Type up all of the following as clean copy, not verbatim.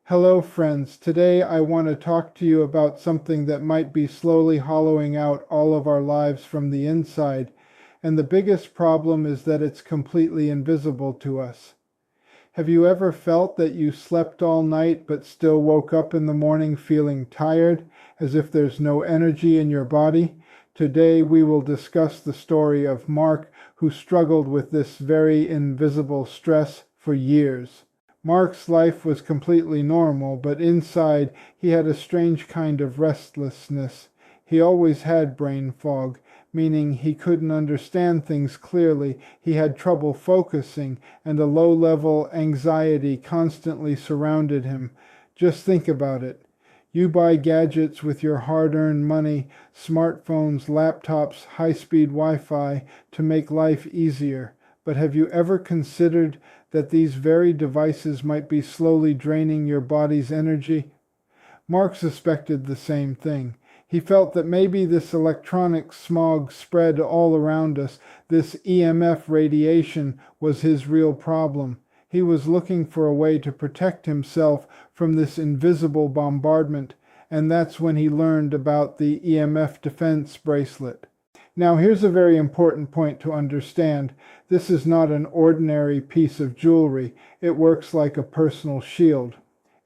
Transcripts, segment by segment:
Hello friends, today I want to talk to you about something that might be slowly hollowing out all of our lives from the inside, and the biggest problem is that it's completely invisible to us. Have you ever felt that you slept all night but still woke up in the morning feeling tired, as if there's no energy in your body? Today we will discuss the story of Mark, who struggled with this very invisible stress for years. Mark's life was completely normal, but inside he had a strange kind of restlessness. He always had brain fog, meaning he couldn't understand things clearly, he had trouble focusing, and a low-level anxiety constantly surrounded him. Just think about it. You buy gadgets with your hard-earned money, smartphones, laptops, high-speed Wi-Fi to make life easier. But have you ever considered that these very devices might be slowly draining your body's energy? Mark suspected the same thing. He felt that maybe this electronic smog spread all around us, this EMF radiation, was his real problem. He was looking for a way to protect himself from this invisible bombardment, and that's when he learned about the EMF Defense Bracelet. Now, here's a very important point to understand. This is not an ordinary piece of jewelry. It works like a personal shield.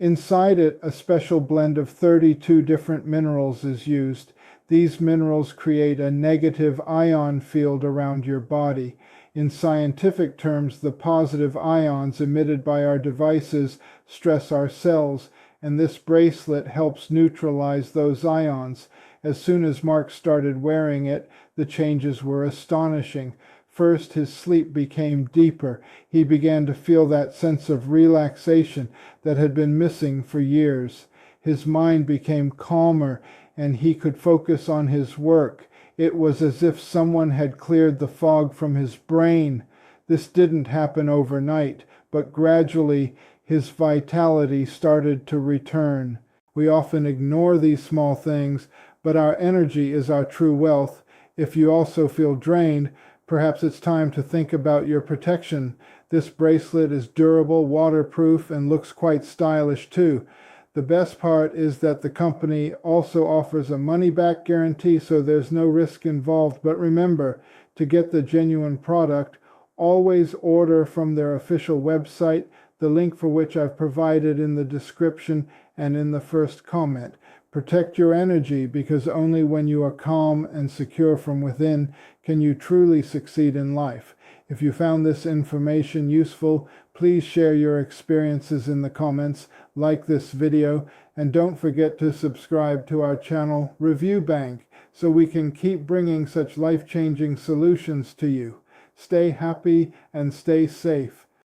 Inside it, a special blend of 32 different minerals is used. These minerals create a negative ion field around your body. In scientific terms, the positive ions emitted by our devices stress our cells, and this bracelet helps neutralize those ions. As soon as Mark started wearing it, the changes were astonishing. First, his sleep became deeper. He began to feel that sense of relaxation that had been missing for years. His mind became calmer, and he could focus on his work. It was as if someone had cleared the fog from his brain. This didn't happen overnight, but gradually his vitality started to return. We often ignore these small things, but our energy is our true wealth. If you also feel drained, perhaps it's time to think about your protection. This bracelet is durable, waterproof, and looks quite stylish too. The best part is that the company also offers a money-back guarantee, so there's no risk involved. But remember, to get the genuine product, always order from their official website, the link for which I've provided in the description and in the first comment. Protect your energy, because only when you are calm and secure from within can you truly succeed in life. If you found this information useful, please share your experiences in the comments, like this video, and don't forget to subscribe to our channel Review Bank so we can keep bringing such life-changing solutions to you. Stay happy and stay safe.